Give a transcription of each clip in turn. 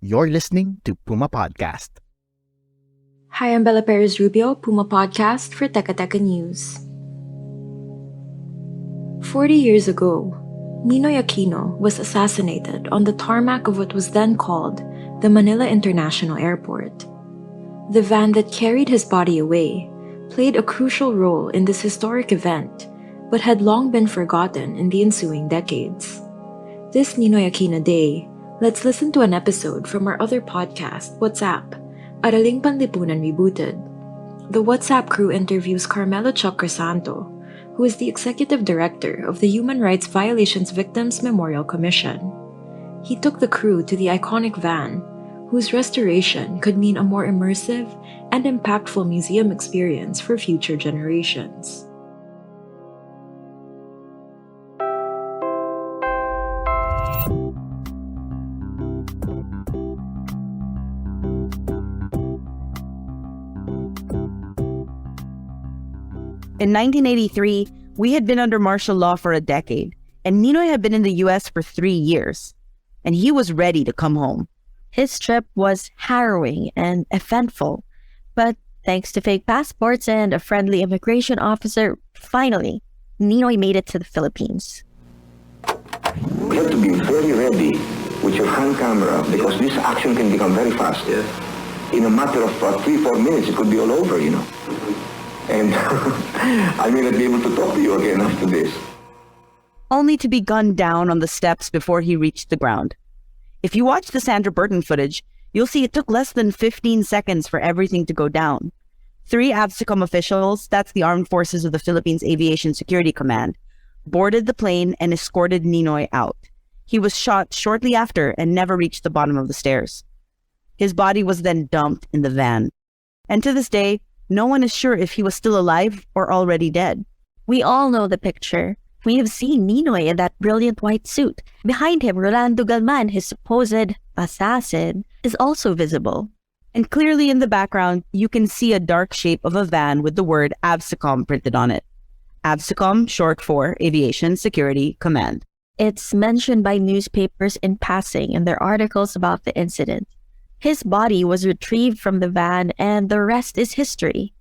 You're listening to Puma Podcast. Hi, I'm Bella Perez Rubio, Puma Podcast for Teka Teka News. 40 years ago, Ninoy Aquino was assassinated on the tarmac of what was then called the Manila International Airport. The van that carried his body away played a crucial role in this historic event, but had long been forgotten in the ensuing decades. This Ninoy Aquino Day, let's listen to an episode from our other podcast, WhatsApp, Araling Panlipunan Rebooted. The WhatsApp crew interviews Carmelo Crisanto, who is the executive director of the Human Rights Violations Victims Memorial Commission. He took the crew to the iconic van, whose restoration could mean a more immersive and impactful museum experience for future generations. In 1983, we had been under martial law for a decade, and Ninoy had been in the US for 3 years, and he was ready to come home. His trip was harrowing and eventful, but thanks to fake passports and a friendly immigration officer, finally, Ninoy made it to the Philippines. You have to be very ready with your hand camera because this action can become very fast. Yeah. In a matter of 3-4 minutes, it could be all over, you know. And I may not be able to talk to you again after this. Only to be gunned down on the steps before he reached the ground. If you watch the Sandra Burton footage, you'll see it took less than 15 seconds for everything to go down. 3 AVSECOM officials, that's the Armed Forces of the Philippines Aviation Security Command, boarded the plane and escorted Ninoy out. He was shot shortly after and never reached the bottom of the stairs. His body was then dumped in the van. And to this day, no one is sure if he was still alive or already dead. We all know the picture. We have seen Ninoy in that brilliant white suit. Behind him, Rolando Galman, his supposed assassin, is also visible. And clearly in the background, you can see a dark shape of a van with the word AVSECOM printed on it. AVSECOM, short for Aviation Security Command. It's mentioned by newspapers in passing in their articles about the incident. His body was retrieved from the van and the rest is history.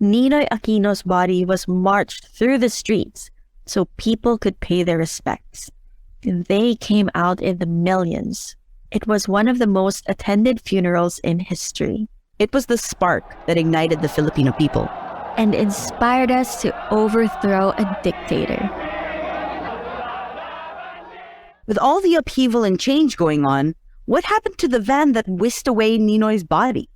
Ninoy Aquino's body was marched through the streets so people could pay their respects. They came out in the millions. It was one of the most attended funerals in history. It was the spark that ignited the Filipino people and inspired us to overthrow a dictator. With all the upheaval and change going on, what happened to the van that whisked away Ninoy's body?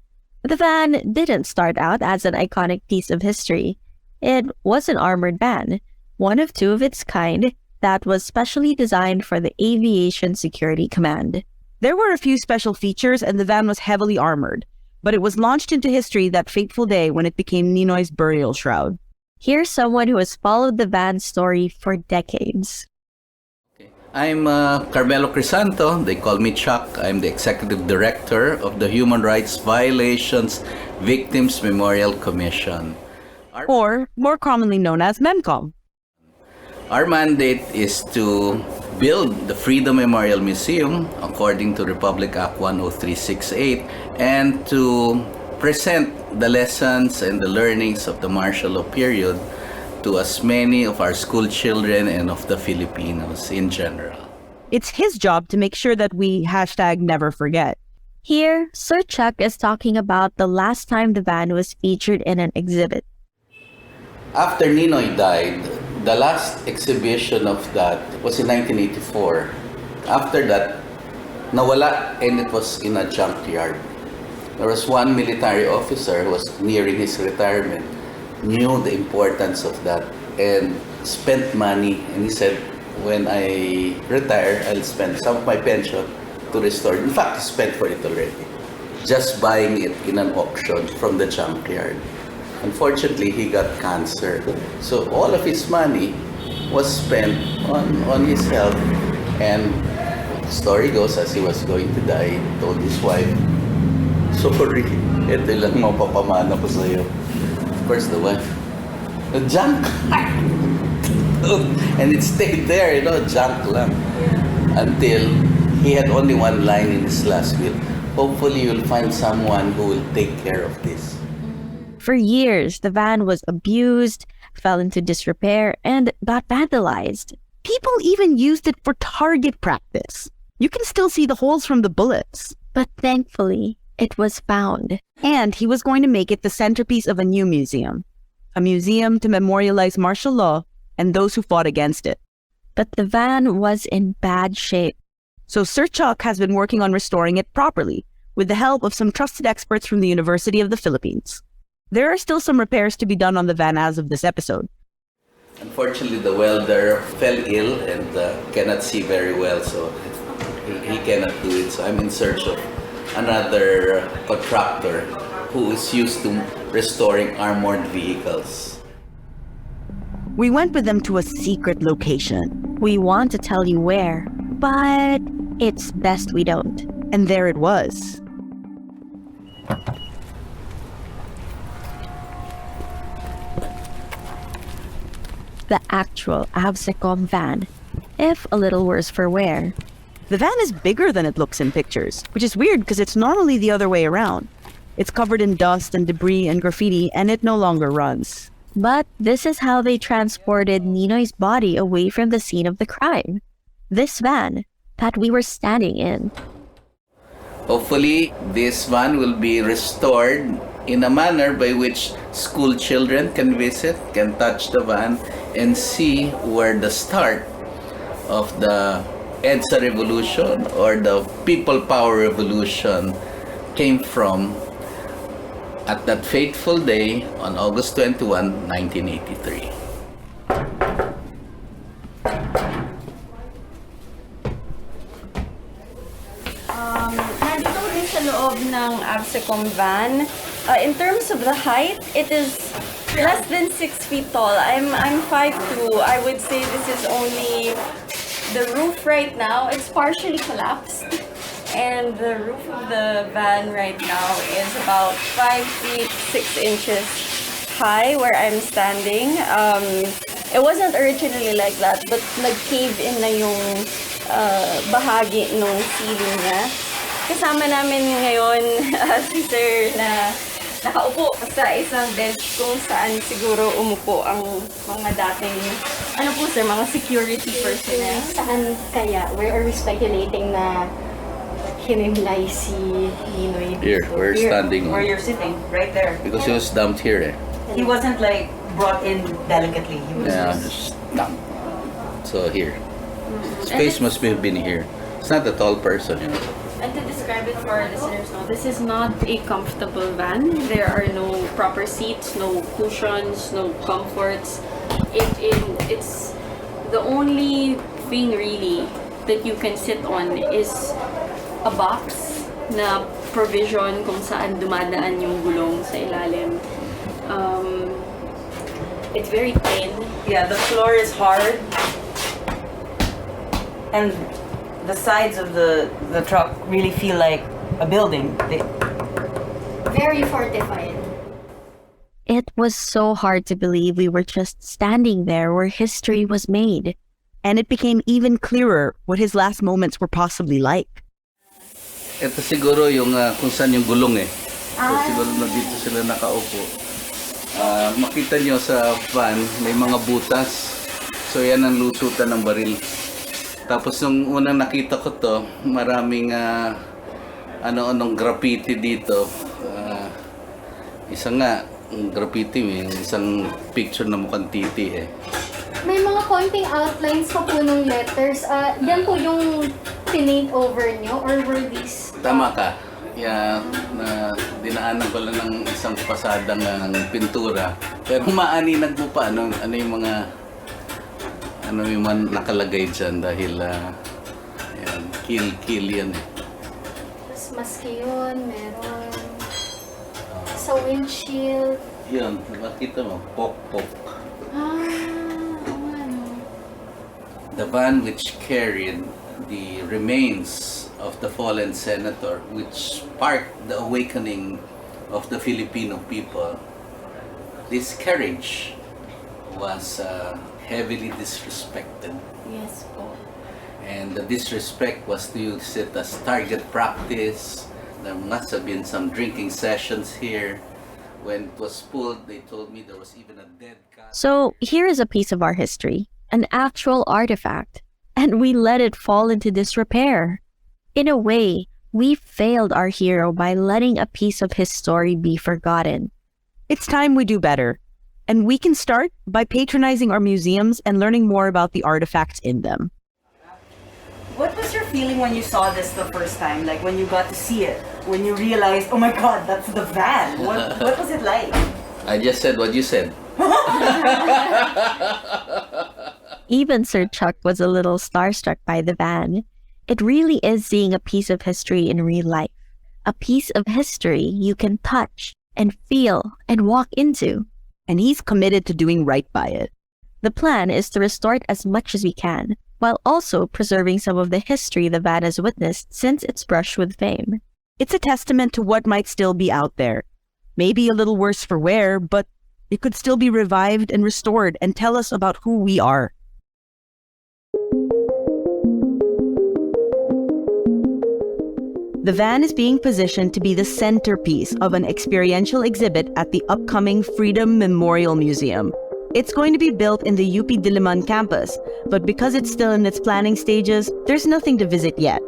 The van didn't start out as an iconic piece of history. It was an armored van, one of 2 of its kind, that was specially designed for the Aviation Security Command. There were a few special features and the van was heavily armored, but it was launched into history that fateful day when it became Ninoy's burial shroud. Here's someone who has followed the van story for decades. I'm Carmelo Crisanto. They call me Chuck. I'm the Executive Director of the Human Rights Violations Victims Memorial Commission. Or more commonly known as MemCom. Our mandate is to build the Freedom Memorial Museum according to Republic Act 10368 and to present the lessons and the learnings of the martial law period to as many of our school children and of the Filipinos in general. It's his job to make sure that we #never forget. Here, Sir Chuck is talking about the last time the van was featured in an exhibit. After Ninoy died, the last exhibition of that was in 1984. After that, nawala and it was in a junkyard. There was one military officer who was nearing his retirement, knew the importance of that and spent money, and he said, when I retire, I'll spend some of my pension to restore it. In fact, he spent for it already, just buying it in an auction from the junkyard. Unfortunately, he got cancer, so all of his money was spent on his health, and the story goes, as he was going to die, he told his wife, sorry, ito lang mapapamana ko sa'yo. Of course, the wife, the junk. And it stayed there, junk lang. Until he had only one line in his last will. hopefully you'll find someone who will take care of this. For years, the van was abused, fell into disrepair, and got vandalized. People even used it for target practice. You can still see the holes from the bullets. But thankfully, it was found. And he was going to make it the centerpiece of a new museum. A museum to memorialize martial law and those who fought against it. But the van was in bad shape. So Sir Chuck has been working on restoring it properly, with the help of some trusted experts from the University of the Philippines. There are still some repairs to be done on the van as of this episode. Unfortunately, the welder fell ill and cannot see very well, so he cannot do it. So I'm in search of another contractor who is used to restoring armored vehicles. We went with them to a secret location. We want to tell you where, but it's best we don't. And there it was. The actual AVSECOM van, if a little worse for wear. The van is bigger than it looks in pictures, which is weird because it's normally the other way around. It's covered in dust and debris and graffiti, and it no longer runs. But this is how they transported Ninoy's body away from the scene of the crime. This van that we were standing in. Hopefully, this van will be restored in a manner by which school children can visit, can touch the van, and see where the start of the EDSA revolution or the people power revolution came from at that fateful day on August 21, 1983. Nandito kami sa loob ng AVSECOM van. In terms of the height, it is less than 6 feet tall. I'm 5'2". I would say this is only the roof right now. It's partially collapsed. And the roof of the van right now is about 5 feet 6 inches high where I'm standing. It wasn't originally like that, but nag-cave in na yung bahagi ng ceiling niya. Kasama namin ngayon si Sir na nakaupo sa isang bench kung saan siguro umupo ang mga dating, ano po sir, mga security personnel. Saan kaya? Where are we speculating na hinimlay si Ninoy? Here, we're standing Where on. you're sitting, right there. Because he was dumped here. He wasn't like brought in delicately. He was Yeah, just... just dumped. So here. His face must have been here. It's not a tall person, you know. And to describe it for our listeners, no, this is not a comfortable van. There are no proper seats, no cushions, no comforts. It's the only thing really that you can sit on is a box na provision kung saan dumadaan yung gulong sa ilalim. It's very thin. Yeah, the floor is hard. And the sides of the truck really feel like a building. Very fortified. It was so hard to believe we were just standing there where history was made. And it became even clearer what his last moments were possibly like. Ito siguro yung kung saan yung gulong eh. So, siguro na dito sila nakaupo. Makita nyo sa van, may mga butas. So yan ang lusutan ng baril. Tapos nung unang nakita ko to, maraming ano-anong graffiti dito. Isa nga, graffiti, may isang picture na mukhang titi eh. May mga konting outlines pa po nung letters. Yan po yung pinaint over nyo, or were these... Tama ka. Yeah, na dinaanan ko lang ng isang pasadang ng pintura. Pero maaninag mo pa ano yung mga nakalagay dyan dahil yan, kill yan eh. Mas maski yun, meron... Sa windshield. Yun, makita mo, pok-pok. The van which carried the remains of the fallen senator, which sparked the awakening of the Filipino people, this carriage was heavily disrespected. Yes po. And the disrespect was to use it as target practice, There must have been some drinking sessions here. When it was pulled, they told me there was even a dead cat. So here is a piece of our history, an actual artifact, and we let it fall into disrepair. In a way, we failed our hero by letting a piece of his story be forgotten. It's time we do better. And we can start by patronizing our museums and learning more about the artifacts in them. What was your feeling when you saw this the first time? Like when you got to see it? When you realized, oh my god, that's the van. What was it like? I just said what you said. Even Sir Chuck was a little starstruck by the van. It really is seeing a piece of history in real life. A piece of history you can touch and feel and walk into. And he's committed to doing right by it. The plan is to restore it as much as we can, while also preserving some of the history the van has witnessed since its brush with fame. It's a testament to what might still be out there. Maybe a little worse for wear, but it could still be revived and restored and tell us about who we are. The van is being positioned to be the centerpiece of an experiential exhibit at the upcoming Freedom Memorial Museum. It's going to be built in the UP Diliman campus, but because it's still in its planning stages, there's nothing to visit yet.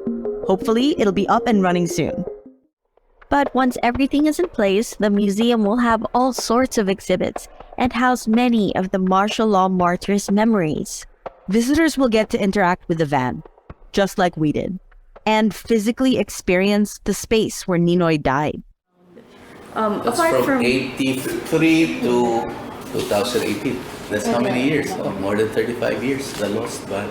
Hopefully, it'll be up and running soon. But once everything is in place, the museum will have all sorts of exhibits and house many of the martial law martyrs' memories. Visitors will get to interact with the van, just like we did, and physically experience the space where Ninoy died. That's from 83 to 2018. That's how many years? Oh, more than 35 years. The lost van.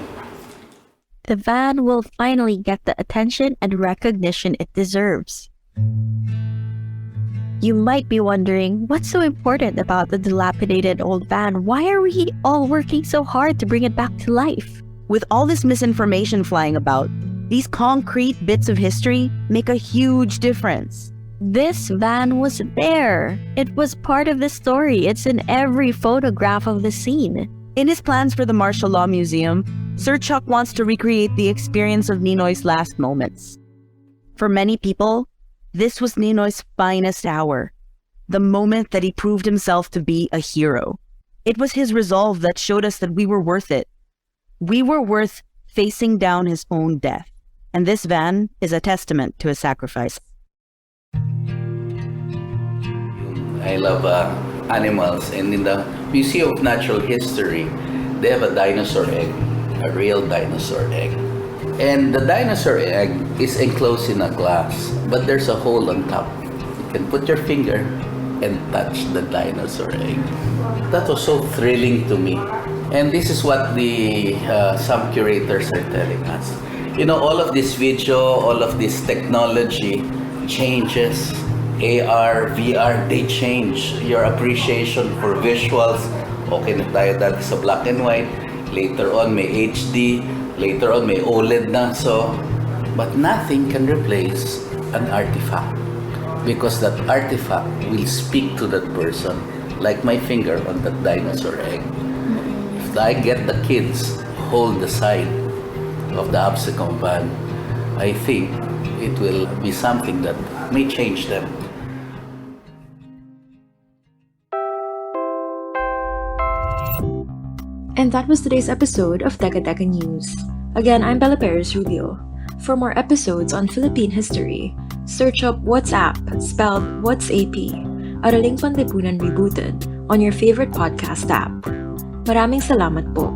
The van will finally get the attention and recognition it deserves. You might be wondering, what's so important about the dilapidated old van? Why are we all working so hard to bring it back to life? With all this misinformation flying about, these concrete bits of history make a huge difference. This van was there. It was part of the story. It's in every photograph of the scene. In his plans for the Martial Law Museum, Sir Chuck wants to recreate the experience of Ninoy's last moments. For many people, this was Ninoy's finest hour, the moment that he proved himself to be a hero. It was his resolve that showed us that we were worth it. We were worth facing down his own death, and this van is a testament to his sacrifice. I love animals, and in the Museum of Natural History, they have a dinosaur egg, a real dinosaur egg. And the dinosaur egg is enclosed in a glass, but there's a hole on top. You can put your finger and touch the dinosaur egg. That was so thrilling to me. And this is what the some curators are telling us. You know, all of this video, all of this technology changes. AR, VR, they change your appreciation for visuals. Okay na tayo dati sa black and white. Later on, may HD. Later on, may OLED na. So, but nothing can replace an artifact. Because that artifact will speak to that person. Like my finger on that dinosaur egg. If I get the kids hold the side of the AVSECOM van, I think it will be something that may change them. And that was today's episode of Teka Teka News. Again, I'm Bella Perez Rubio. For more episodes on Philippine history, search up WhatsApp, spelled What's AP, Araling Panlipunan Rebooted, on your favorite podcast app. Maraming salamat po.